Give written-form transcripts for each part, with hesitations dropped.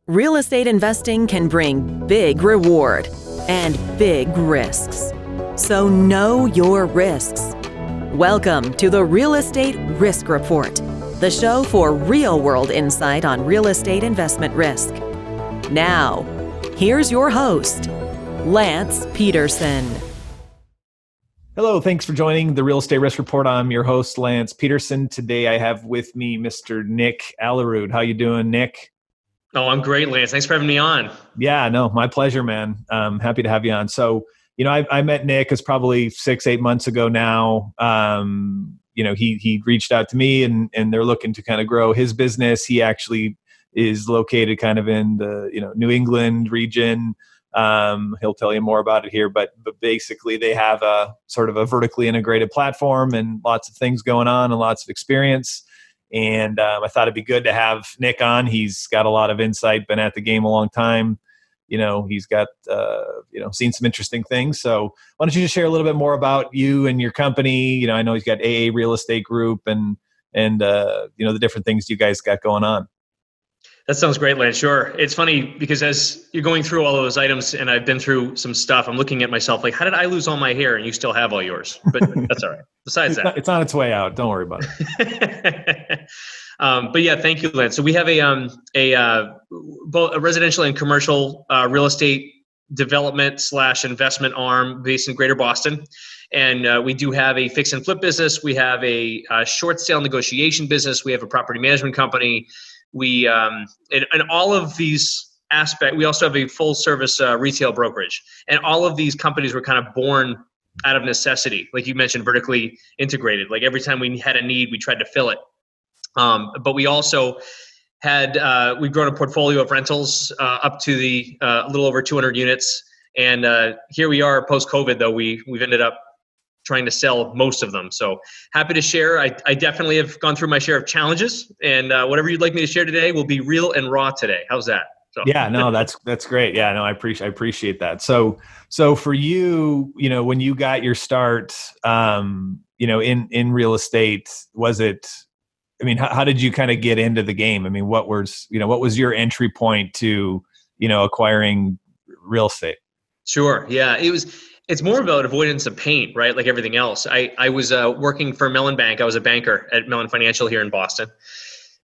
Real estate investing can bring big reward and big risks. So know your risks. Welcome to the Real Estate Risk Report, the show for real-world insight on real estate investment risk. Now, here's your host, Lance Pederson. Hello, thanks for joining the Real Estate Risk Report. I'm your host, Lance Pederson. Today I have with me Mr. Nick Aalerud. How you doing, Nick? Oh, I'm great, Lance. Thanks for having me on. Yeah, no, my pleasure, man. Happy to have you on. So, I met Nick, it's probably 6-8 months ago now. He reached out to me and they're looking to kind of grow his business. He actually is located kind of in the, New England region. He'll tell you more about it here, but basically they have a sort of a vertically integrated platform and lots of things going on and lots of experience. And I thought it'd be good to have Nick on. He's got a lot of insight, been at the game a long time. He's got, seen some interesting things. So why don't you just share a little bit more about you and your company? I know he's got AA Real Estate Group and the different things you guys got going on. That sounds great, Lance. Sure. It's funny because as you're going through all of those items and I've been through some stuff, I'm looking at myself like, how did I lose all my hair and you still have all yours? But that's all right. Besides that. It's on its way out. Don't worry about it. But yeah, thank you, Lance. So we have both a residential and commercial real estate development / investment arm based in Greater Boston. And we do have a fix and flip business. We have a short sale negotiation business. We have a property management company. We and all of these aspects, we also have a full service retail brokerage. And all of these companies were kind of born out of necessity. Like you mentioned, vertically integrated. Like every time we had a need, we tried to fill it. But we also had, we've grown a portfolio of rentals up to the a little over 200 units. And here we are post-COVID, though, we've ended up trying to sell most of them. So happy to share. I definitely have gone through my share of challenges, and whatever you'd like me to share today will be real and raw today. How's that? So. Yeah, no, that's great. Yeah, no, I appreciate that. So for you, when you got your start, in real estate, was it, how did you kind of get into the game? What was your entry point to, acquiring real estate? Sure. Yeah, it's more about avoidance of pain, right? Like everything else. I was working for Mellon Bank. I was a banker at Mellon Financial here in Boston.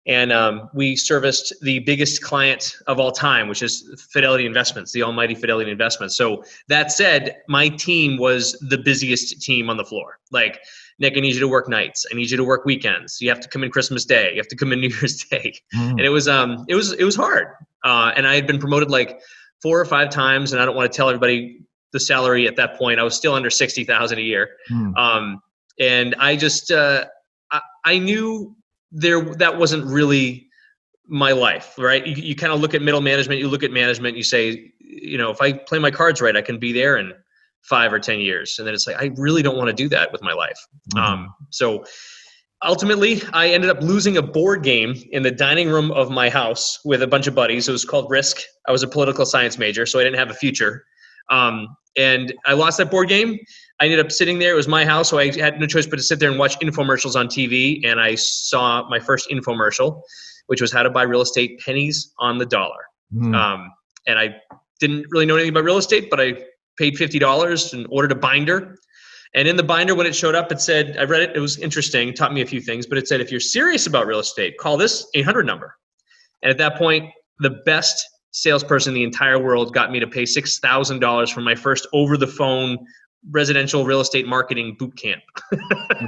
And we serviced the biggest client of all time, which is Fidelity Investments, the almighty Fidelity Investments. So that said, my team was the busiest team on the floor. Like, Nick, I need you to work nights. I need you to work weekends. You have to come in Christmas Day. You have to come in New Year's Day. And it was hard. And I had been promoted like 4 or 5 times, and I don't want to tell everybody the salary at that point. I was still under $60,000 a year. And I just, I knew that wasn't really my life, right? You kind of look at middle management, you look at management, you say, if I play my cards right, I can be there in 5 or 10 years. And then it's like, I really don't want to do that with my life. So ultimately, I ended up losing a board game in the dining room of my house with a bunch of buddies. It was called Risk. I was a political science major, so I didn't have a future. And I lost that board game. I ended up sitting there. It was my house, so I had no choice but to sit there and watch infomercials on TV. And I saw my first infomercial, which was how to buy real estate pennies on the dollar. And I didn't really know anything about real estate, but I paid $50 and ordered a binder. And in the binder, when it showed up, it said, I read it, it was interesting, taught me a few things, but it said, if you're serious about real estate, call this 800 number. And at that point, the best salesperson in the entire world got me to pay $6,000 for my first over-the-phone residential real estate marketing boot camp.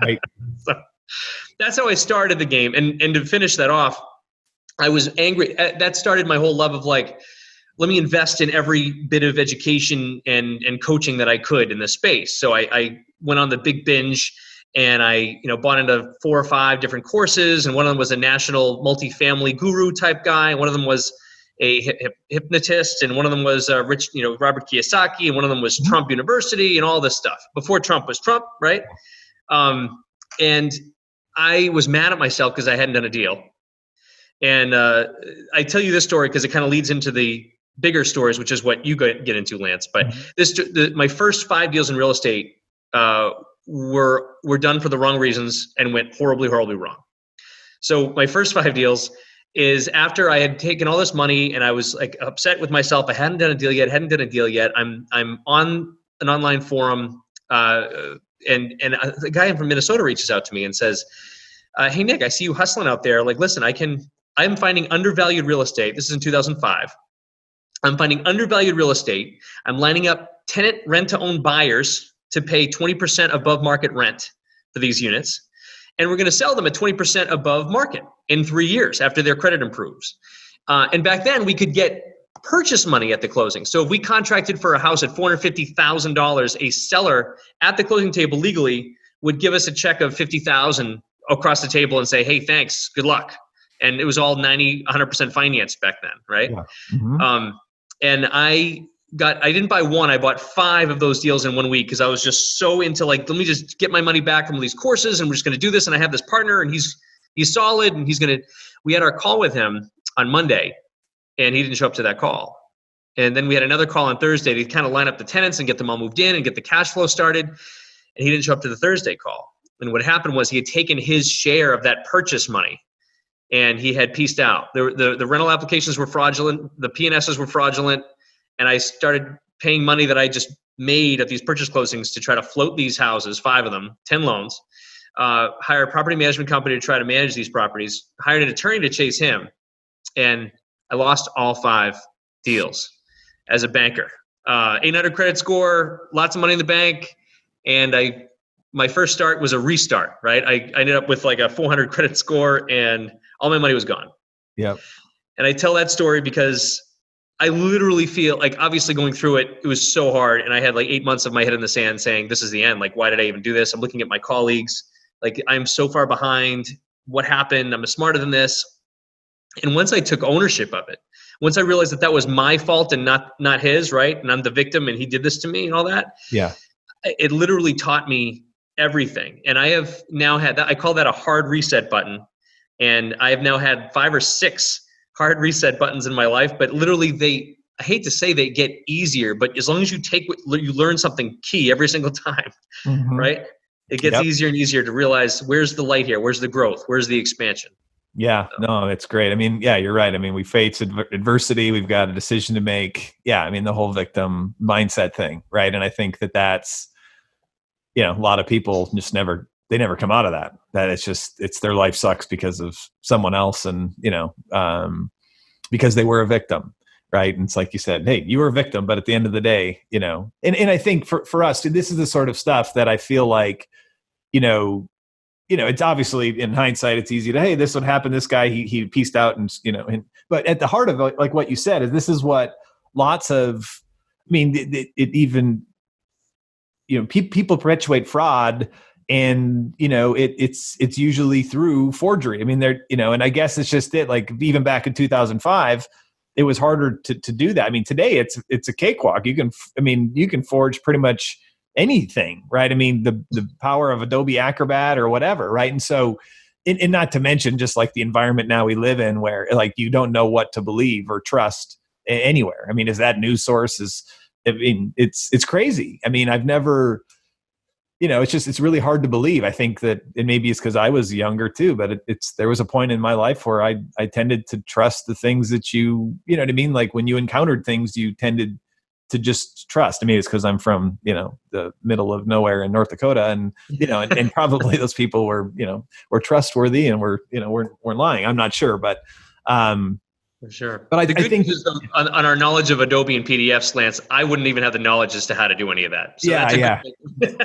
Right. So that's how I started the game. And to finish that off, I was angry. That started my whole love of like, let me invest in every bit of education and coaching that I could in this space. So I went on the big binge and I bought into 4 or 5 different courses. And one of them was a national multifamily guru type guy. One of them was a hypnotist, and one of them was Robert Kiyosaki, and one of them was Trump University, and all this stuff. Before Trump was Trump, right? And I was mad at myself because I hadn't done a deal. And I tell you this story because it kind of leads into the bigger stories, which is what you get into, Lance. But my first 5 deals in real estate were done for the wrong reasons and went horribly, horribly wrong. So my first 5 deals, is after I had taken all this money and I was like upset with myself. I hadn't done a deal yet. I'm on an online forum, and the guy from Minnesota reaches out to me and says, "Hey Nick, I see you hustling out there. Like, listen, I'm finding undervalued real estate. This is in 2005. I'm finding undervalued real estate. I'm lining up tenant rent-to-own buyers to pay 20% above market rent for these units. And we're going to sell them at 20% above market in 3 years after their credit improves." And back then we could get purchase money at the closing. So if we contracted for a house at $450,000, a seller at the closing table legally would give us a check of $50,000 across the table and say, "Hey, thanks, good luck." And it was all 100% financed back then, right? Yeah. Mm-hmm. And I didn't buy one, I bought 5 of those deals in 1 week because I was just so into like, let me just get my money back from these courses and we're just going to do this. And I have this partner and he's solid and we had our call with him on Monday and he didn't show up to that call. And then we had another call on Thursday to kind of line up the tenants and get them all moved in and get the cash flow started. And he didn't show up to the Thursday call. And what happened was he had taken his share of that purchase money and he had pieced out. The rental applications were fraudulent. The P&Ss were fraudulent. And I started paying money that I just made at these purchase closings to try to float these houses, 5 of them, 10 loans, hire a property management company to try to manage these properties, hired an attorney to chase him. And I lost all 5 deals as a banker. 800 credit score, lots of money in the bank. And my first start was a restart, right? I ended up with like a 400 credit score and all my money was gone. Yep. And I tell that story because I literally feel like obviously going through it was so hard. And I had like 8 months of my head in the sand saying, this is the end. Like, why did I even do this? I'm looking at my colleagues. Like, I'm so far behind. What happened? I'm smarter than this. And once I took ownership of it, once I realized that was my fault and not his, right? And I'm the victim and he did this to me and all that. Yeah. It literally taught me everything. And I have now had that. I call that a hard reset button. And I have now had 5 or 6 hard reset buttons in my life, but literally I hate to say they get easier, but as long as you you learn something key every single time, mm-hmm. right? It gets easier and easier to realize where's the light here? Where's the growth? Where's the expansion? Yeah, no, it's great. I mean, yeah, you're right. I mean, we face adversity. We've got a decision to make. Yeah. I mean, the whole victim mindset thing. Right. And I think that's, a lot of people just never come out of that it's their life sucks because of someone else. And, because they were a victim. Right. And it's like you said, hey, you were a victim, but at the end of the day, and I think for us, this is the sort of stuff that I feel like, it's obviously in hindsight, it's easy to, hey, this would happen. This guy, he pieced out but at the heart of it, like what you said, is this is what lots of, it even, people perpetuate fraud and, it's usually through forgery. I mean, and I guess it's just like even back in 2005, it was harder to do that. I mean, today it's a cakewalk. You can forge pretty much anything, right? I mean, the power of Adobe Acrobat or whatever, right? And so, and not to mention just like the environment now we live in where like you don't know what to believe or trust anywhere. I mean, is that news source it's crazy. I mean, I've never, it's really hard to believe. I think that, and maybe it's because I was younger too, but there was a point in my life where I tended to trust the things that you know what I mean? Like when you encountered things, you tended to just trust. I mean, it's because I'm from, the middle of nowhere in North Dakota and, and probably those people were trustworthy and weren't lying. I'm not sure, but, for sure. But the good news is on our knowledge of Adobe and PDF, Lance, I wouldn't even have the knowledge as to how to do any of that. So yeah.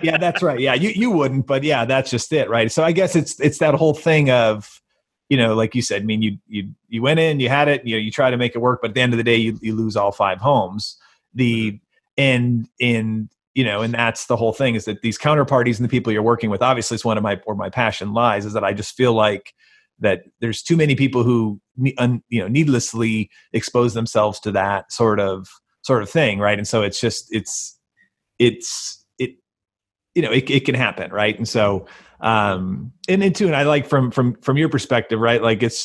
Yeah, that's right. Yeah. You wouldn't, but yeah, that's just it. Right. So I guess it's that whole thing of, like you said, I mean, you went in, you had it, you try to make it work, but at the end of the day, you lose all 5 homes. And that's the whole thing is that these counterparties and the people you're working with, obviously it's where my passion lies, is that I just feel like that there's too many people who, needlessly expose themselves to that sort of thing. Right. And so it's just, it can happen. Right. And so, and I like from your perspective, right. Like it's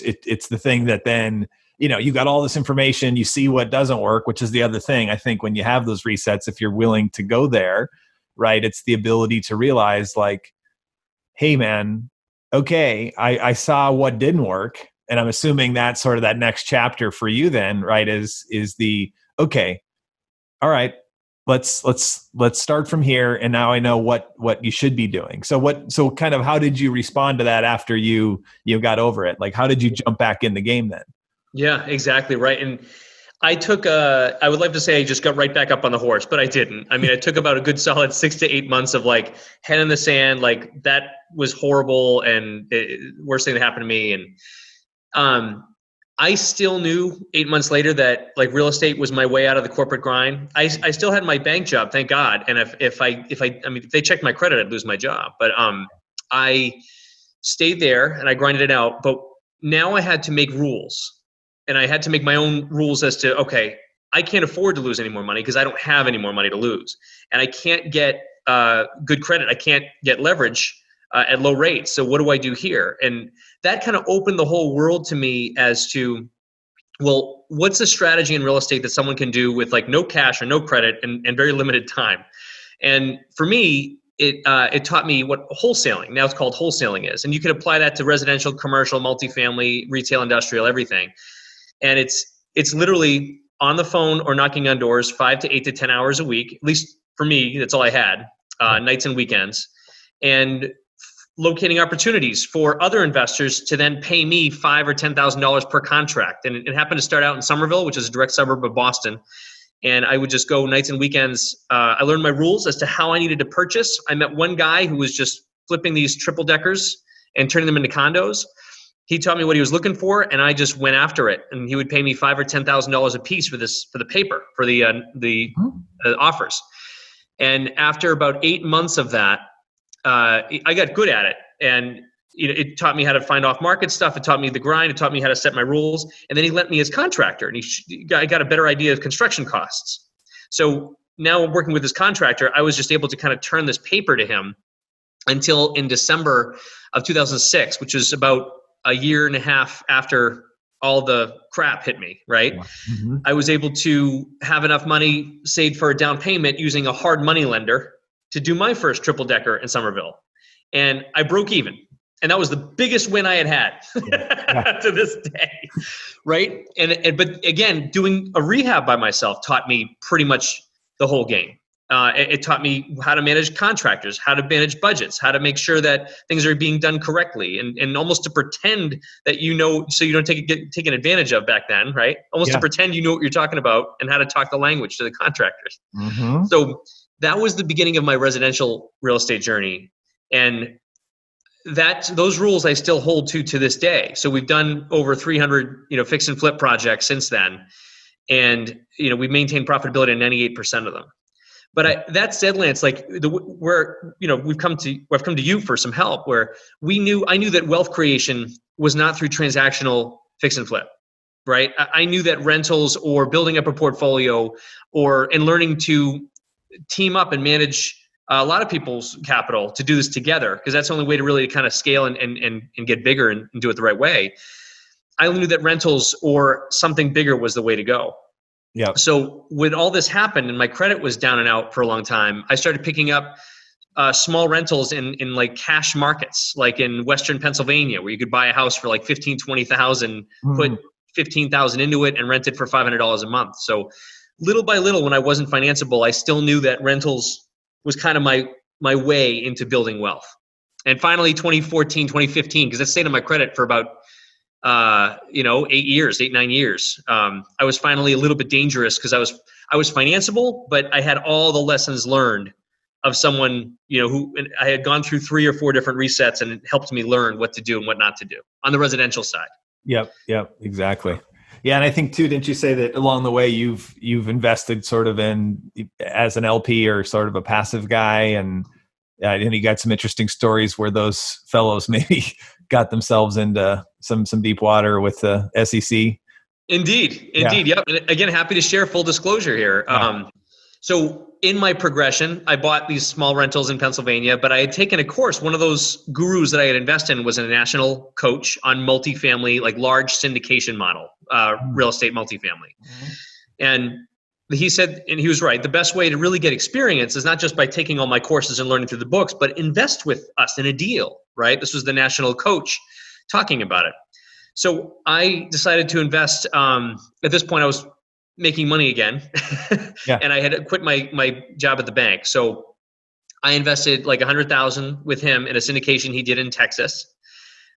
the thing that then, you got all this information, you see what doesn't work, which is the other thing. I think when you have those resets, if you're willing to go there, right, it's the ability to realize like, hey man, okay, I saw what didn't work. And I'm assuming that's sort of that next chapter for you then, right? Is the, okay, all right, let's start from here. And now I know what you should be doing. So kind of, how did you respond to that after you got over it? Like, how did you jump back in the game then? Yeah, exactly. Right. And I would like to say I just got right back up on the horse, but I didn't. I mean, I took about a good solid 6 to 8 months of like head in the sand. Like, that was horrible and worst thing that happened to me. And I still knew 8 months later that like real estate was my way out of the corporate grind. I still had my bank job, thank God. And if they checked my credit, I'd lose my job. But I stayed there and I grinded it out. But now I had to make rules. And I had to make my own rules as to, okay, I can't afford to lose any more money because I don't have any more money to lose. And I can't get good credit. I can't get leverage at low rates. So what do I do here? And that kind of opened the whole world to me as to, well, what's a strategy in real estate that someone can do with like no cash or no credit and very limited time? And for me, it taught me what wholesaling, now it's called wholesaling, is. And you can apply that to residential, commercial, multifamily, retail, industrial, everything. And it's literally on the phone or knocking on doors 5 to 8 to 10 hours a week. At least for me, that's all I had, nights and weekends. And locating opportunities for other investors to then pay me $5,000 or $10,000 per contract. And it happened to start out in Somerville, which is a direct suburb of Boston. And I would just go nights and weekends. I learned my rules as to how I needed to purchase. I met one guy who was just flipping these triple deckers and turning them into condos. He taught me what he was looking for, and I just went after it. And he would pay me $5,000 or $10,000 a piece for the paper, for the offers. And after about 8 months of that, I got good at it. And it taught me how to find off-market stuff. It taught me the grind. It taught me how to set my rules. And then he lent me his contractor, and I got a better idea of construction costs. So now working with this contractor, I was just able to kind of turn this paper to him until in December of 2006, which was about a year and a half after all the crap hit me, right? Mm-hmm. I was able to have enough money saved for a down payment using a hard money lender to do my first triple decker in Somerville. And I broke even. And that was the biggest win I had to this day, right? But again, doing a rehab by myself taught me pretty much the whole game. It taught me how to manage contractors, how to manage budgets, how to make sure that things are being done correctly, and almost to pretend that so you don't get taken advantage of back then, right? Almost to pretend you know what you're talking about and how to talk the language to the contractors. Mm-hmm. So that was the beginning of my residential real estate journey, and those rules I still hold to this day. So we've done over 300 fix and flip projects since then, and we've maintained profitability in 98% of them. But that said, Lance, like I've come to you for some help, where I knew that wealth creation was not through transactional fix and flip, right? I knew that rentals or building up a portfolio and learning to team up and manage a lot of people's capital to do this together, because that's the only way to really kind of scale and get bigger and do it the right way. I knew that rentals or something bigger was the way to go. Yeah. So when all this happened and my credit was down and out for a long time, I started picking up small rentals in like cash markets, like in Western Pennsylvania, where you could buy a house for like $15,000, $20,000, put $15,000 into it and rent it for $500 a month. So little by little, when I wasn't financeable, I still knew that rentals was kind of my way into building wealth. And finally, 2014, 2015, because I stayed on my credit for about 8, 9 years. I was finally a little bit dangerous because I was financeable, but I had all the lessons learned of someone, who I had gone through 3 or 4 different resets, and it helped me learn what to do and what not to do on the residential side. Yep, exactly. Yeah, and I think too, didn't you say that along the way you've invested sort of in as an LP or sort of a passive guy, and you got some interesting stories where those fellows maybe got themselves into some deep water with the SEC. Indeed. Yep. And again, happy to share full disclosure here. Yeah. So in my progression, I bought these small rentals in Pennsylvania, but I had taken a course. One of those gurus that I had invested in was a national coach on multifamily, like large syndication model, real estate multifamily. Mm-hmm. And he said, and he was right, the best way to really get experience is not just by taking all my courses and learning through the books, but invest with us in a deal, right? This was the national coach talking about it. So I decided to invest. At this point, I was making money again, and I had quit my job at the bank. So I invested like $100,000 with him in a syndication he did in Texas.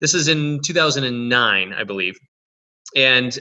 This is in 2009, I believe, and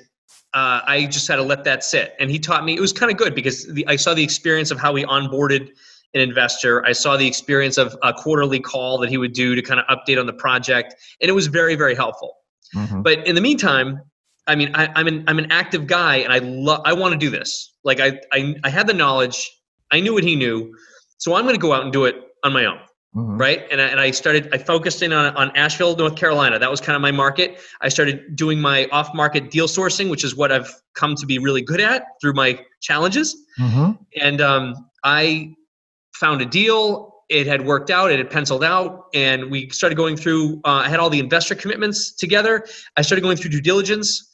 I just had to let that sit. And he taught me. It was kind of good because I saw the experience of how he onboarded an investor. I saw the experience of a quarterly call that he would do to kind of update on the project, and it was very, very helpful. Mm-hmm. But in the meantime, I mean, I'm an active guy, and I want to do this. Like I had the knowledge, I knew what he knew, so I'm going to go out and do it on my own, mm-hmm. right? And I focused in on Asheville, North Carolina. That was kind of my market. I started doing my off-market deal sourcing, which is what I've come to be really good at through my challenges. Mm-hmm. And I found a deal. It had worked out. It had penciled out. And we started going through, I had all the investor commitments together. I started going through due diligence.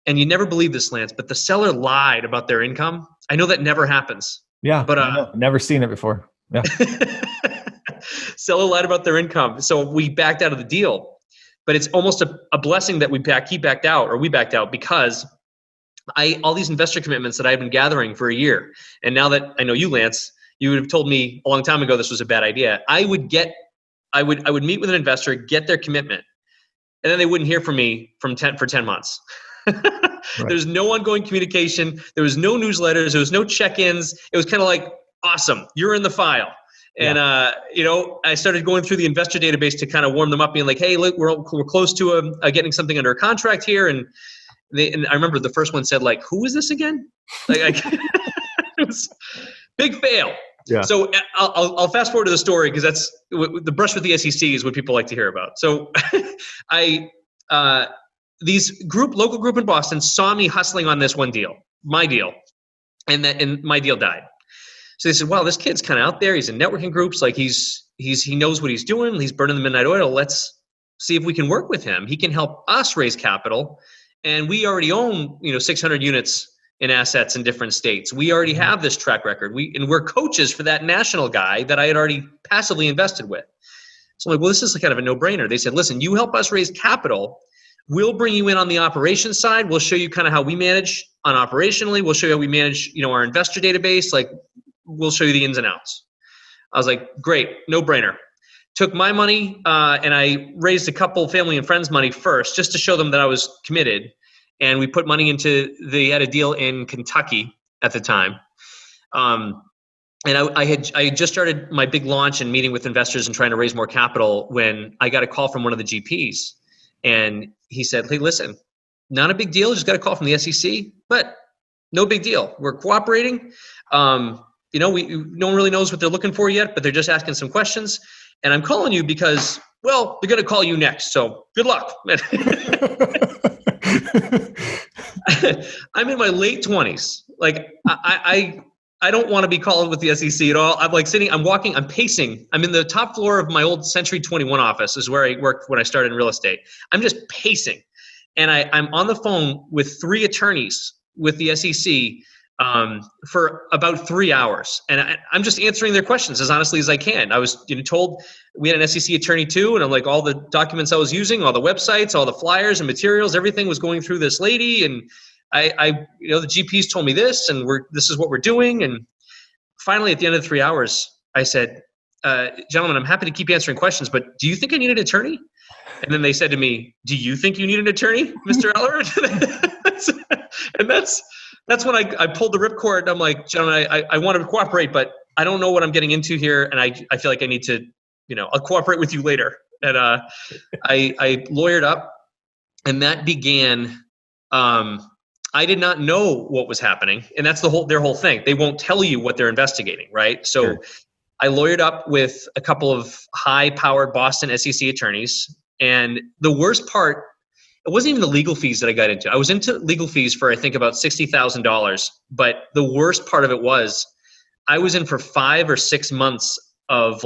And you never believe this, Lance, but the seller lied about their income. I know that never happens. Yeah, but never seen it before. Yeah. Seller lied about their income. So we backed out of the deal. But it's almost a blessing that we backed out because all these investor commitments that I've been gathering for a year. And now that I know you, Lance, you would have told me a long time ago this was a bad idea. I would meet with an investor, get their commitment, and then they wouldn't hear from me for 10 months. Right. There's no ongoing communication. There was no newsletters. There was no check-ins. It was kind of like, awesome, you're in the file. And, I started going through the investor database to kind of warm them up, being like, hey, look, we're close to getting something under a contract here. And I remember the first one said, like, who is this again? Like, it was big fail. Yeah. So I'll fast forward to the story because that's the brush with the SEC is what people like to hear about. So these local group in Boston saw me hustling on this one deal, my deal, and my deal died. So they said, wow, this kid's kind of out there. He's in networking groups. Like he knows what he's doing. He's burning the midnight oil. Let's see if we can work with him. He can help us raise capital. And we already own, 600 units in assets in different states. We already have this track record. We're coaches for that national guy that I had already passively invested with. So I'm like, well, this is kind of a no-brainer. They said, listen, you help us raise capital. We'll bring you in on the operations side. We'll show you kind of how we manage on operationally. We'll show you how we manage, our investor database. Like, we'll show you the ins and outs. I was like, great, no brainer. Took my money and I raised a couple family and friends money first just to show them that I was committed. And we put money they had a deal in Kentucky at the time. And I had just started my big launch and meeting with investors and trying to raise more capital when I got a call from one of the GPs. And he said, hey, listen, not a big deal. Just got a call from the SEC, but no big deal. We're cooperating. No one really knows what they're looking for yet, but they're just asking some questions. And I'm calling you because, well, they're going to call you next. So good luck. I'm in my late 20s. Like I don't want to be called with the SEC at all. I'm like I'm walking, I'm pacing. I'm in the top floor of my old Century 21 office is where I worked when I started in real estate. I'm just pacing. And I'm on the phone with 3 attorneys with the SEC for about 3 hours. And I'm just answering their questions as honestly as I can. I was told we had an SEC attorney too. And I'm like, all the documents I was using, all the websites, all the flyers and materials, everything was going through this lady. And the GPs told me this, and this is what we're doing. And finally, at the end of the 3 hours, I said, gentlemen, I'm happy to keep answering questions, but do you think I need an attorney? And then they said to me, do you think you need an attorney, Mr. Aalerud? And that's when I pulled the ripcord. I'm like, gentlemen, I want to cooperate, but I don't know what I'm getting into here. And I feel like I need to, I'll cooperate with you later. And I lawyered up, and that began, I did not know what was happening. And that's their whole thing. They won't tell you what they're investigating, right? So sure. I lawyered up with a couple of high-powered Boston SEC attorneys. And the worst part, it wasn't even the legal fees that I got into. I was into legal fees for, I think, about $60,000. But the worst part of it was I was in for 5 or 6 months of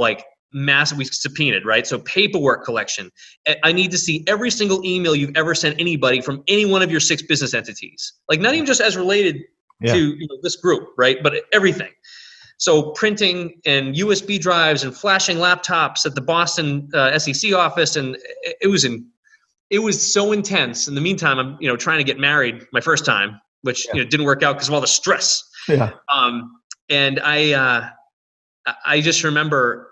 massive, we subpoenaed, right? So paperwork collection. I need to see every single email you've ever sent anybody from any one of your 6 business entities. Not even just as related to this group, right? But everything. So printing and USB drives and flashing laptops at the Boston SEC office. And it was it was so intense. In the meantime, I'm, trying to get married my first time, which, didn't work out because of all the stress. Yeah. And I just remember,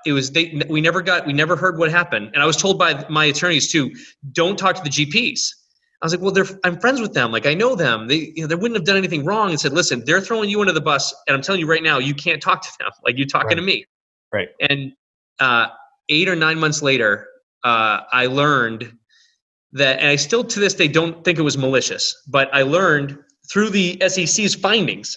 we never heard what happened. And I was told by my attorneys too, don't talk to the GPs. I was like, well, I'm friends with them. Like, I know them. They wouldn't have done anything wrong. And said, listen, they're throwing you under the bus. And I'm telling you right now, you can't talk to them. Like, you're talking to me. Right. And 8 or 9 months later, I learned that, and I still to this day don't think it was malicious, but I learned through the SEC's findings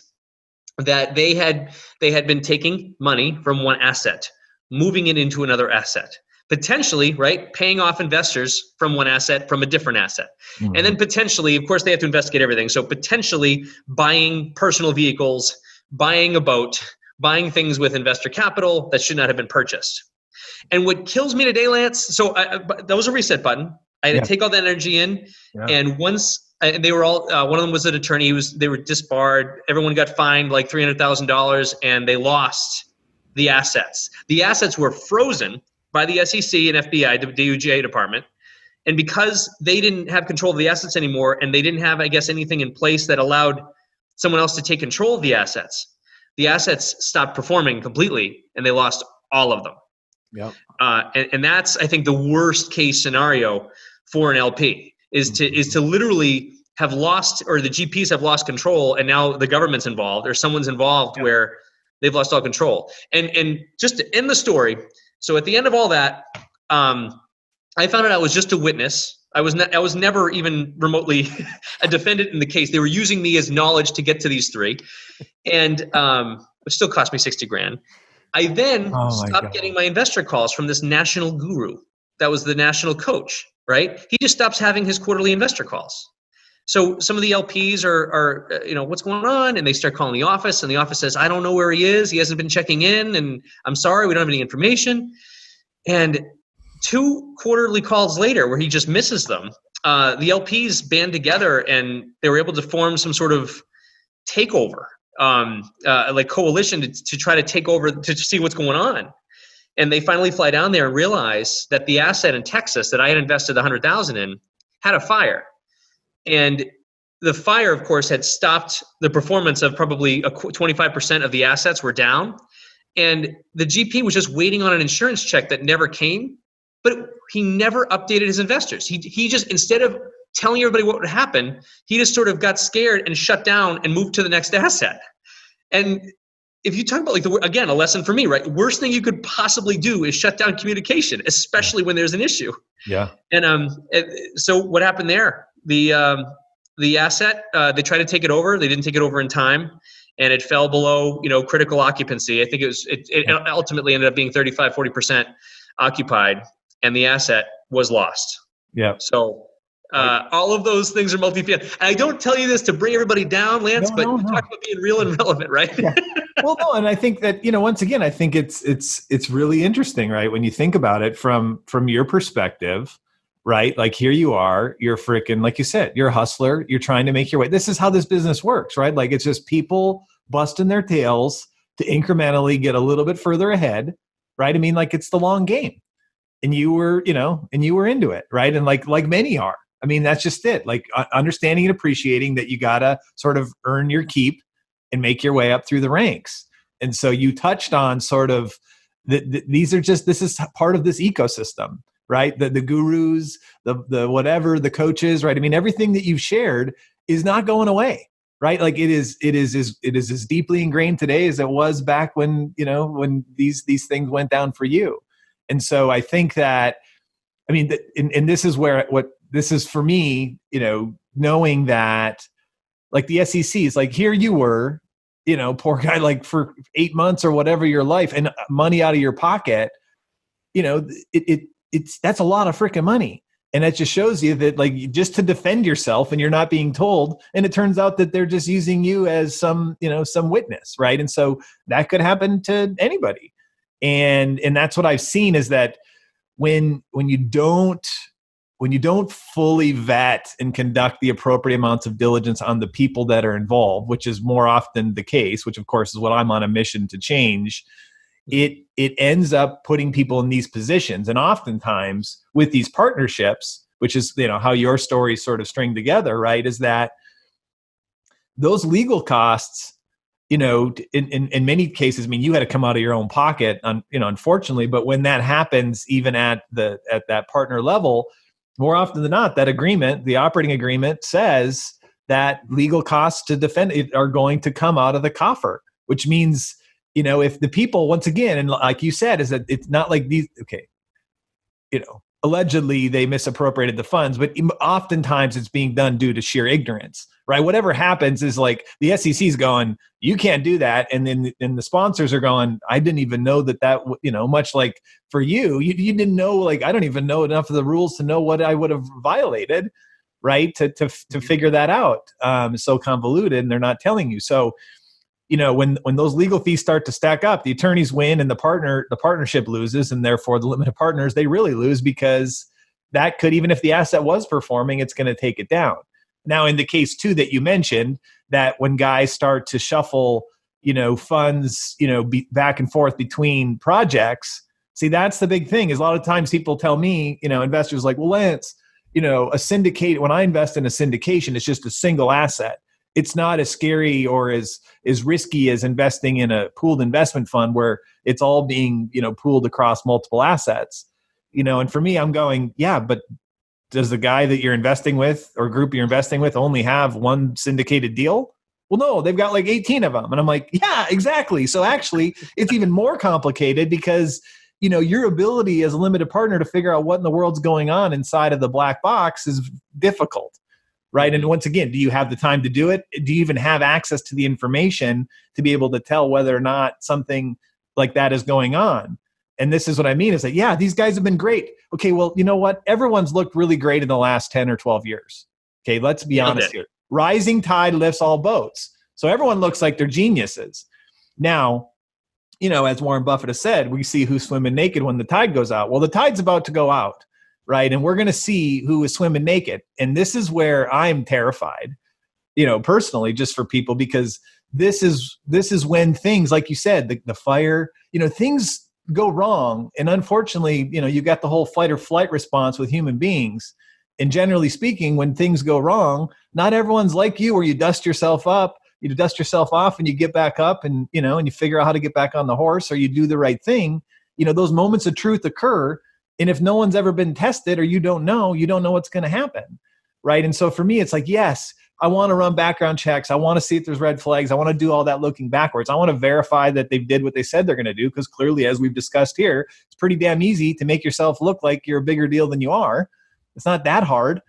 that they had been taking money from one asset, moving it into another asset, potentially, right, paying off investors from one asset from a different asset. Mm-hmm. And then potentially, of course, they have to investigate everything. So potentially buying personal vehicles, buying a boat, buying things with investor capital that should not have been purchased. And what kills me today, Lance, so that was a reset button. I had to take all that energy in. Yeah. And once they were all, one of them was an attorney. They were disbarred. Everyone got fined like $300,000 and they lost the assets. The assets were frozen by the SEC and FBI, the DOJ department. And because they didn't have control of the assets anymore, and they didn't have, I guess, anything in place that allowed someone else to take control of the assets stopped performing completely and they lost all of them. Yep. And that's, I think, the worst case scenario for an LP is to literally have lost, or the GPs have lost control, and now the government's involved or someone's involved where they've lost all control. And just to end the story, so at the end of all that, I found out I was just a witness. I was never even remotely a defendant in the case. They were using me as knowledge to get to these three, and which still cost me $60,000. I then stopped getting my investor calls from this national guru that was the national coach, right? He just stops having his quarterly investor calls. So some of the LPs are what's going on? And they start calling the office, and the office says, I don't know where he is. He hasn't been checking in, and I'm sorry, we don't have any information. And 2 quarterly calls later where he just misses them, the LPs band together and they were able to form some sort of takeover, like coalition to try to take over, to see what's going on. And they finally fly down there and realize that the asset in Texas that I had invested $100,000 in had a fire. And the fire, of course, had stopped the performance of probably 25% of the assets were down. And the GP was just waiting on an insurance check that never came, but he never updated his investors. He just, instead of telling everybody what would happen, he just sort of got scared and shut down and moved to the next asset. And if you talk about, like, again, a lesson for me, right? Worst thing you could possibly do is shut down communication, especially when there's an issue. Yeah. And so what happened there? The asset, they tried to take it over. They didn't take it over in time, and it fell below, critical occupancy. I think it ultimately ended up being 35-40% occupied, and the asset was lost. Yeah. So all of those things are multi-field. And I don't tell you this to bring everybody down, Lance, but talk about being real and relevant, right? Yeah. Well, no, and I think that, once again, I think it's really interesting, right? When you think about it from your perspective, right? Like, here you are, you're freaking, like you said, you're a hustler, you're trying to make your way. This is how this business works, right? Like, it's just people busting their tails to incrementally get a little bit further ahead, right? I mean, like, it's the long game. And you were into it, right? And like many are. I mean, that's just it. Like, understanding and appreciating that you gotta sort of earn your keep and make your way up through the ranks. And so you touched on sort of this is part of this ecosystem, right? The gurus, the whatever, the coaches, right? I mean, everything that you've shared is not going away, right? Like, it is as deeply ingrained today as it was back when these things went down for you. And so I think that, I mean, and this is where what this is for me, knowing that, like, the SEC is like, here you were, poor guy, like, for 8 months or whatever your life, and money out of your pocket, that's a lot of freaking money. And it just shows you that, like, just to defend yourself, and you're not being told, and it turns out that they're just using you as some witness, right? And so that could happen to anybody. And that's what I've seen, is that when you don't fully vet and conduct the appropriate amounts of diligence on the people that are involved, which is more often the case, which of course is what I'm on a mission to change, it ends up putting people in these positions. And oftentimes with these partnerships, which is, how your stories sort of string together, right? Is that those legal costs, in many cases, I mean, you had to come out of your own pocket, unfortunately, but when that happens, even at that partner level, more often than not, that agreement, the operating agreement, says that legal costs to defend it are going to come out of the coffer, which means, if the people, once again, and like you said, is that it's not like these, okay, allegedly they misappropriated the funds, but oftentimes it's being done due to sheer ignorance, right? Whatever happens is like the SEC's going, you can't do that. And then the sponsors are going, I didn't even know that, much like for you didn't know, like, I don't even know enough of the rules to know what I would have violated, right? To figure that out. It's so convoluted and they're not telling you. So, when those legal fees start to stack up, the attorneys win and the partnership loses, and therefore the limited partners, they really lose, because that could, even if the asset was performing, it's going to take it down. Now, in the case too that you mentioned, that when guys start to shuffle, funds, back and forth between projects, see, that's the big thing. Is a lot of times people tell me, investors like, well, Lance, a syndicate, when I invest in a syndication, it's just a single asset. It's not as scary or as risky as investing in a pooled investment fund where it's all being, pooled across multiple assets. And for me, I'm going, yeah, but does the guy that you're investing with or group you're investing with only have one syndicated deal? Well, no, they've got like 18 of them. And I'm like, yeah, exactly. So actually, it's even more complicated because, your ability as a limited partner to figure out what in the world's going on inside of the black box is difficult. Right. And once again, do you have the time to do it? Do you even have access to the information to be able to tell whether or not something like that is going on? And this is what I mean is that, yeah, these guys have been great. Okay, well, you know what? Everyone's looked really great in the last 10 or 12 years. Okay, let's be honest here. Rising tide lifts all boats. So everyone looks like they're geniuses. Now, as Warren Buffett has said, we see who's swimming naked when the tide goes out. Well, the tide's about to go out. Right. And we're going to see who is swimming naked. And this is where I'm terrified, personally, just for people, because this is when things, like you said, the fire, things go wrong. And unfortunately, you got the whole fight or flight response with human beings. And generally speaking, when things go wrong, not everyone's like you, where you dust yourself up, you dust yourself off and you get back up and, and you figure out how to get back on the horse, or you do the right thing. Those moments of truth occur. And if no one's ever been tested, or you don't know what's going to happen, right? And so for me, it's like, yes, I want to run background checks. I want to see if there's red flags. I want to do all that looking backwards. I want to verify that they did what they said they're going to do, because clearly, as we've discussed here, it's pretty damn easy to make yourself look like you're a bigger deal than you are. It's not that hard.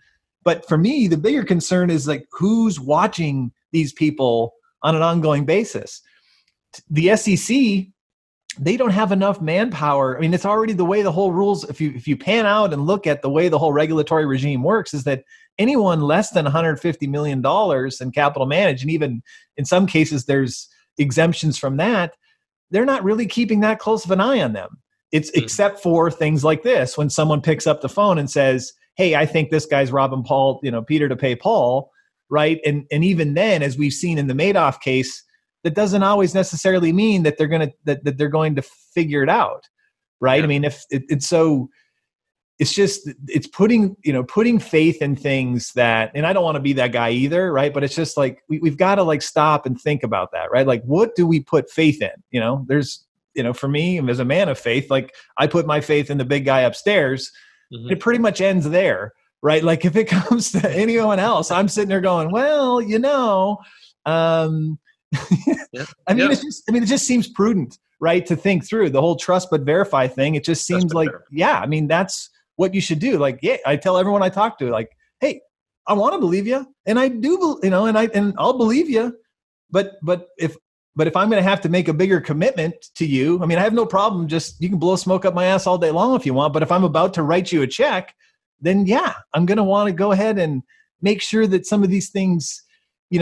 But for me, the bigger concern is like, who's watching these people on an ongoing basis? The SEC, they don't have enough manpower. I mean, it's already the way the whole rules, if you pan out and look at the way the whole regulatory regime works, is that anyone less than $150 million in capital managed, and even in some cases there's exemptions from that, they're not really keeping that close of an eye on them. It's except for things like this, when someone picks up the phone and says, hey, I think this guy's robbing Peter to pay Paul, right? And even then, as we've seen in the Madoff case, that doesn't always necessarily mean that they're going to figure it out, right? Yeah. I mean, if it's putting faith in things that, and I don't want to be that guy either, right? But it's just like we've got to like stop and think about that, right? Like, what do we put faith in? There's for me, as a man of faith, like I put my faith in the big guy upstairs. Mm-hmm. It pretty much ends there, right? Like if it comes to anyone else, I'm sitting there going, well, Yeah. It just seems prudent, right, to think through the whole trust but verify thing. It just seems like, yeah, I mean, that's what you should do. Like, yeah, I tell everyone I talk to, like, hey, I want to believe you, and I do, and I'll believe you, but if I'm going to have to make a bigger commitment to you, I mean, I have no problem. Just, you can blow smoke up my ass all day long if you want, but if I'm about to write you a check, then yeah, I'm going to want to go ahead and make sure that some of these things,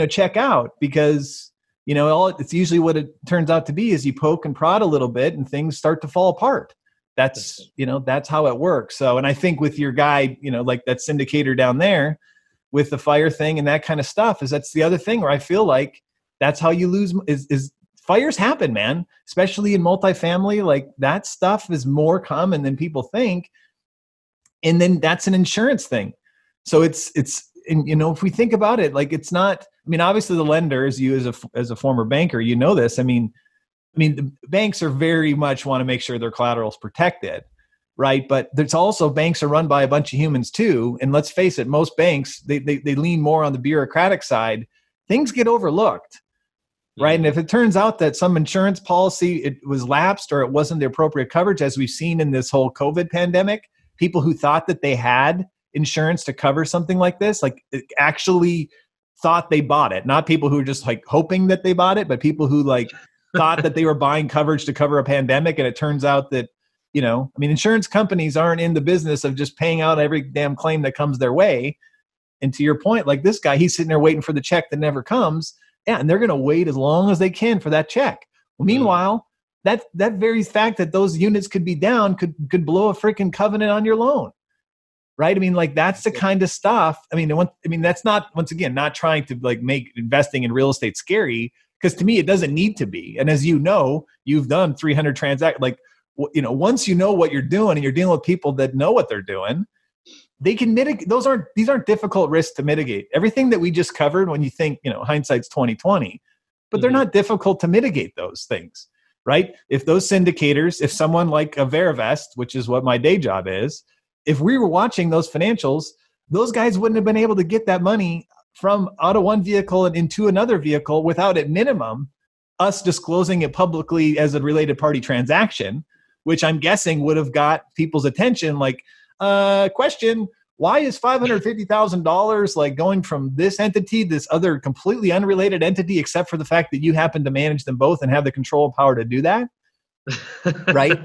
check out, because it's usually what it turns out to be is you poke and prod a little bit and things start to fall apart. That's how it works. So, and I think with your guy, like that syndicator down there with the fire thing and that kind of stuff, that's the other thing where I feel like that's how you lose is fires happen, man, especially in multifamily. Like that stuff is more common than people think. And then that's an insurance thing. So it's, and, if we think about it, like, it's not, I mean, obviously the lender, as you, as a former banker, this, I mean, the banks are very much want to make sure their collateral is protected, right? But there's also, banks are run by a bunch of humans too. And let's face it, most banks, they lean more on the bureaucratic side. Things get overlooked, right? And if it turns out that some insurance policy, it was lapsed or it wasn't the appropriate coverage, as we've seen in this whole COVID pandemic, people who thought that they had insurance to cover something like this, like, actually thought they bought it. Not people who were just like hoping that they bought it, but people who like thought that they were buying coverage to cover a pandemic. And it turns out that, insurance companies aren't in the business of just paying out every damn claim that comes their way. And to your point, like this guy, he's sitting there waiting for the check that never comes. Yeah, and they're going to wait as long as they can for that check. Well, meanwhile, that very fact that those units could be down could blow a freaking covenant on your loan. Right. I mean, like, that's the kind of stuff. I mean, that's not, once again, not trying to like make investing in real estate scary, because to me, it doesn't need to be. And as you've done 300 transactions, like, once you know what you're doing and you're dealing with people that know what they're doing, they can mitigate. These aren't difficult risks to mitigate. Everything that we just covered, when you think, hindsight's 2020, but they're not difficult to mitigate those things, right? If those syndicators, if someone like a Verivest, which is what my day job is, if we were watching those financials, those guys wouldn't have been able to get that money from out of one vehicle and into another vehicle without, at minimum, us disclosing it publicly as a related party transaction, which I'm guessing would have got people's attention. Like, question, why is $550,000 like going from this entity, this other completely unrelated entity, except for the fact that you happen to manage them both and have the control power to do that? Right?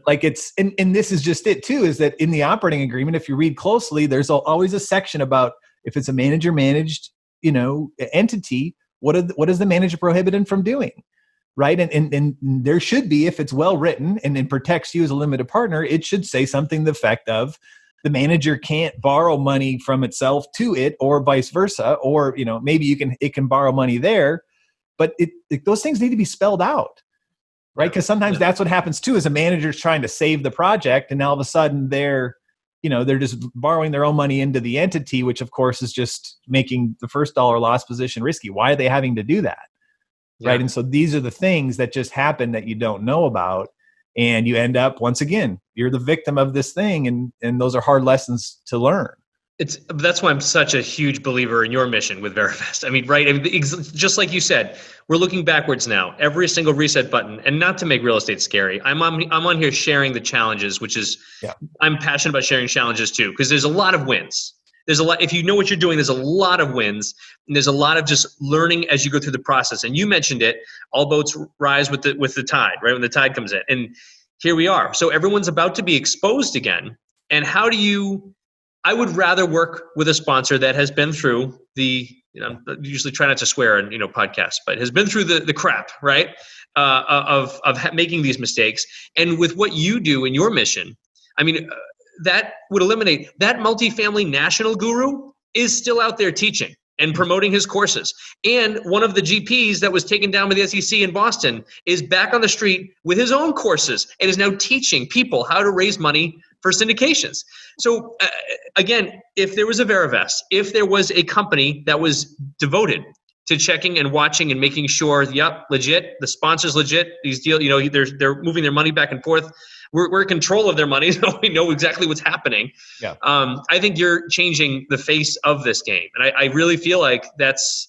Like, it's, and this is just it too, is that in the operating agreement, if you read closely, there's always a section about if it's a manager managed, entity, what is the manager prohibited from doing? Right. And there should be, if it's well written and it protects you as a limited partner, it should say something to the effect of the manager can't borrow money from itself to it, or vice versa, or, maybe it can borrow money there, but those things need to be spelled out. Right. Because sometimes that's what happens too, is a manager's trying to save the project, and now all of a sudden they're just borrowing their own money into the entity, which of course is just making the first dollar loss position risky. Why are they having to do that? Yeah. Right. And so these are the things that just happen that you don't know about. And you end up, once again, you're the victim of this thing. And those are hard lessons to learn. That's why I'm such a huge believer in your mission with Verivest. I mean, right? I mean, just like you said, we're looking backwards now. Every single reset button, and not to make real estate scary. I'm on here sharing the challenges, which is, I'm passionate about sharing challenges too, because there's a lot of wins. There's a lot, if you know what you're doing, there's a lot of wins, and there's a lot of just learning as you go through the process. And you mentioned it, all boats rise with the tide, right? When the tide comes in, and here we are. So everyone's about to be exposed again. And how do you? I would rather work with a sponsor that has been through the, I usually try not to swear in, podcasts, but has been through the crap, right? Of making these mistakes. And with what you do in your mission, I mean, that would eliminate that. Multifamily national guru is still out there teaching and promoting his courses. And one of the GPs that was taken down by the SEC in Boston is back on the street with his own courses and is now teaching people how to raise money for syndications. So again, if there was a Verivest, if there was a company that was devoted to checking and watching and making sure, legit, the sponsor's legit, these deals, they're moving their money back and forth. We're in control of their money, so we know exactly what's happening. Yeah. I think you're changing the face of this game. And I really feel like that's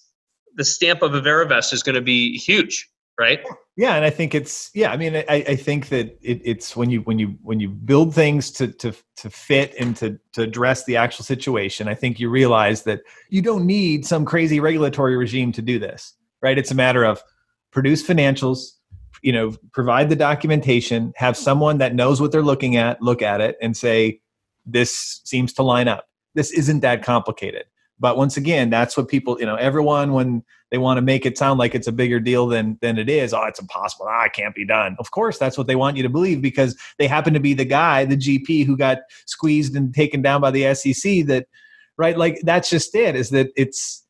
the stamp of a Verivest is going to be huge, right? Yeah. And I think I think that it's when you build things to fit and to address the actual situation, I think you realize that you don't need some crazy regulatory regime to do this, right? It's a matter of produce financials, provide the documentation, have someone that knows what they're looking at, look at it and say, this seems to line up. This isn't that complicated. But once again, that's what people, everyone, when they want to make it sound like it's a bigger deal than it is, it's impossible. It can't be done. Of course, that's what they want you to believe, because they happen to be the guy, the GP who got squeezed and taken down by the SEC that, right? Like, that's just it, is that it's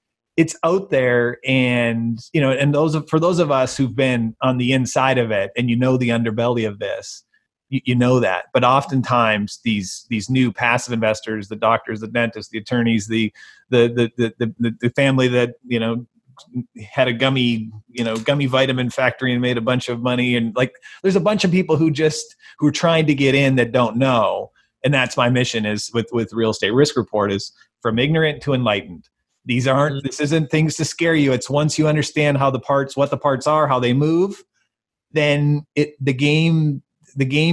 out there. And, and for those of us who've been on the inside of it and the underbelly of this, you know that. But oftentimes these new passive investors, the doctors, the dentists, the attorneys, the family that, had a gummy vitamin factory and made a bunch of money. And like, there's a bunch of people who are trying to get in that don't know. And that's my mission is with Real Estate Risk Report, is from ignorant to enlightened. This isn't things to scare you. It's once you understand what the parts are, how they move, then the game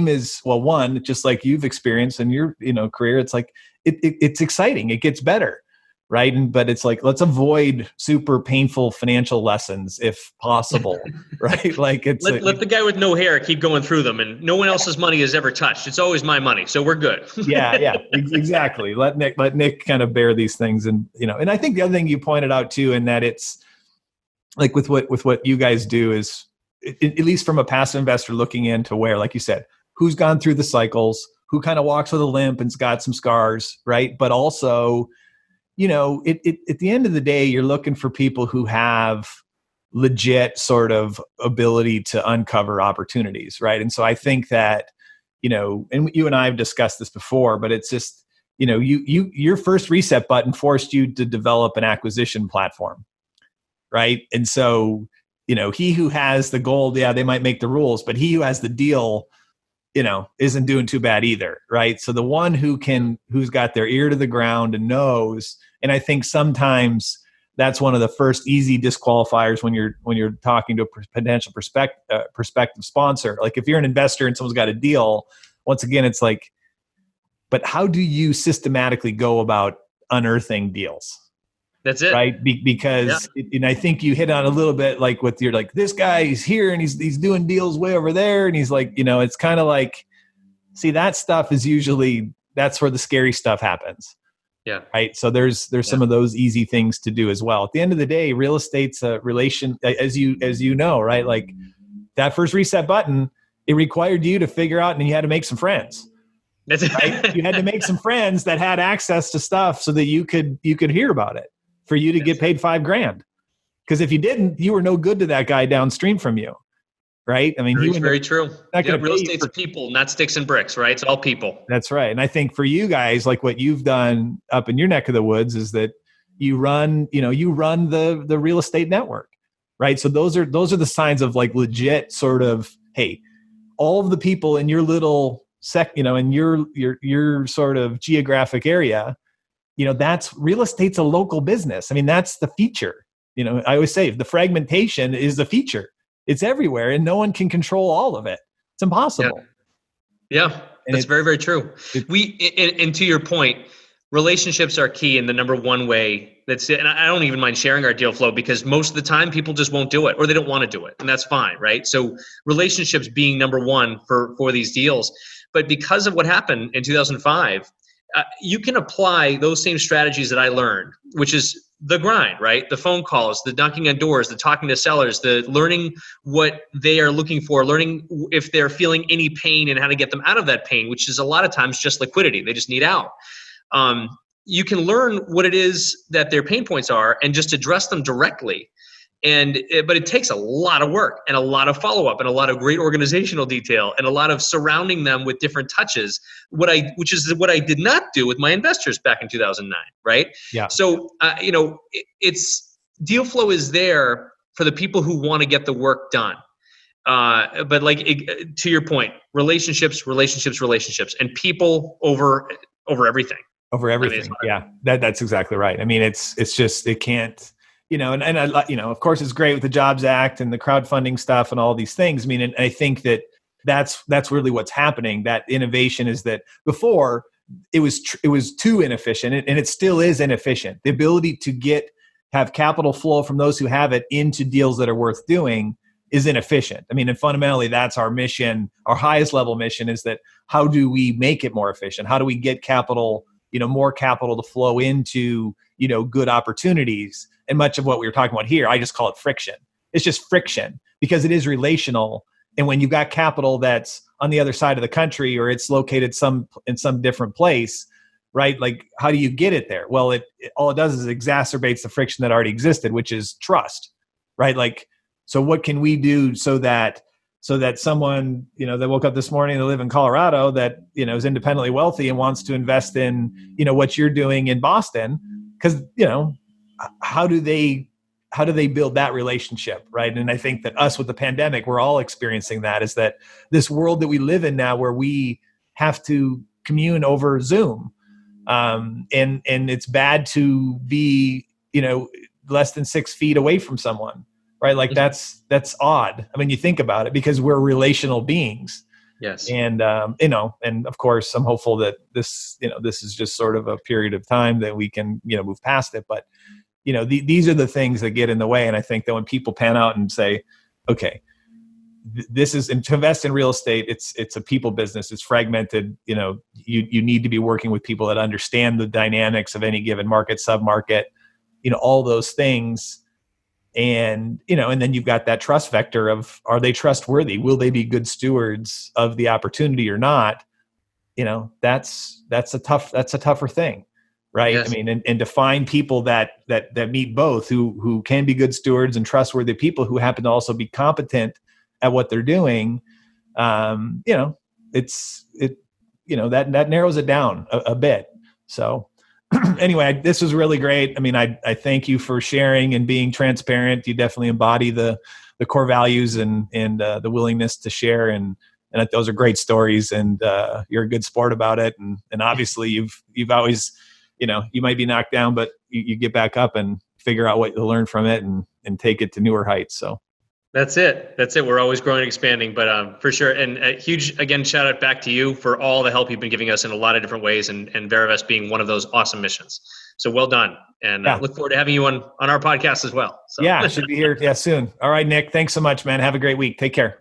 is, well, one, just like you've experienced in your, career, it's like, it's exciting. It gets better. Right. But it's like, let's avoid super painful financial lessons if possible. Right. Like let the guy with no hair keep going through them, and no one else's money is ever touched. It's always my money. So we're good. Yeah, exactly. Let Nick kind of bear these things. And, and I think the other thing you pointed out too, and that it's like with what you guys do is, at least from a passive investor looking into where, like you said, who's gone through the cycles, who kind of walks with a limp and's got some scars. Right. But also, at the end of the day, you're looking for people who have legit sort of ability to uncover opportunities, right? And so I think that, and you and I have discussed this before, but it's just, your first reset button forced you to develop an acquisition platform, right? And so, he who has the gold, they might make the rules, but he who has the deal, isn't doing too bad either, right? So the one who's got their ear to the ground and knows. And I think sometimes that's one of the first easy disqualifiers when you're talking to a potential prospective sponsor. Like if you're an investor and someone's got a deal, once again, it's like, but how do you systematically go about unearthing deals? That's it. Right. Because, and I think you hit on a little bit like with your, like, this guy is here and he's doing deals way over there. And he's like, it's kind of like, see, that stuff is usually, that's where the scary stuff happens. Yeah. Right. So there's some of those easy things to do as well. At the end of the day, real estate's a relation, as you know, right? Like that first reset button, it required you to figure out, and you had to make some friends. That's right? You had to make some friends that had access to stuff so that you could hear about it for you to get paid $5,000. Because if you didn't, you were no good to that guy downstream from you. Right. I mean, very true. Real estate's people, not sticks and bricks, right? It's all people. That's right. And I think for you guys, like what you've done up in your neck of the woods is that you run the real estate network, right? So those are the signs of like legit sort of, hey, all of the people in your little in your sort of geographic area, that's real estate's a local business. I mean, that's the feature. I always say the fragmentation is the feature. It's everywhere, and no one can control all of it. It's impossible. Yeah, that's very, very true. And to your point, relationships are key, and the number one way that's it. And I don't even mind sharing our deal flow, because most of the time people just won't do it, or they don't want to do it, and that's fine, right? So relationships being number one for these deals. But because of what happened in 2005, you can apply those same strategies that I learned, which is the grind, right? The phone calls, the knocking on doors, the talking to sellers, the learning what they are looking for, learning if they're feeling any pain and how to get them out of that pain, which is a lot of times just liquidity. They just need out. You can learn what it is that their pain points are and just address them directly. But it takes a lot of work and a lot of follow-up and a lot of great organizational detail and a lot of surrounding them with different touches, which is what I did not do with my investors back in 2009, right? Yeah. So, it's deal flow is there for the people who want to get the work done. But to your point, relationships, and people over everything. Over everything. That's exactly right. I mean, it's just, it can't, and of course it's great with the Jobs Act and the crowdfunding stuff and all these things. I mean, and I think that's really what's happening. That innovation is that before it was too inefficient, and it still is inefficient. The ability to have capital flow from those who have it into deals that are worth doing is inefficient. I mean, and fundamentally that's our mission. Our highest level mission is that how do we make it more efficient? How do we get capital, more capital to flow into, good opportunities? And much of what we were talking about here, I just call it friction. It's just friction because it is relational. And when you've got capital that's on the other side of the country, or it's located in some different place, right? Like, how do you get it there? Well, all it does is exacerbates the friction that already existed, which is trust, right? Like, so what can we do so that so that someone, that woke up this morning, they live in Colorado, that, is independently wealthy and wants to invest in, what you're doing in Boston. Cause how do they build that relationship? Right. And I think that us with the pandemic, we're all experiencing that, is that this world that we live in now, where we have to commune over Zoom. And it's bad to be, less than 6 feet away from someone, right? Like that's odd. I mean, you think about it, because we're relational beings. Yes. And, and of course I'm hopeful that this is just sort of a period of time that we can, move past it. But, these are the things that get in the way. And I think that when people pan out and say, okay, this is, and to invest in real estate, it's a people business. It's fragmented. You need to be working with people that understand the dynamics of any given market, submarket, all those things. And, and then you've got that trust vector of, are they trustworthy? Will they be good stewards of the opportunity or not? That's a tougher thing. Right. Yes. I mean, and to find people that meet both, who can be good stewards and trustworthy people, who happen to also be competent at what they're doing. That narrows it down a bit. So anyway, this was really great. I mean, I thank you for sharing and being transparent. You definitely embody the core values and the willingness to share. And those are great stories, and you're a good sport about it. And obviously you've always, you might be knocked down, but you get back up and figure out what you learn from it and take it to newer heights. So that's it. We're always growing and expanding, but for sure. And a huge, again, shout out back to you for all the help you've been giving us in a lot of different ways, and Verivest being one of those awesome missions. So well done. And look forward to having you on our podcast as well. So. Yeah, should be here soon. All right, Nick, thanks so much, man. Have a great week. Take care.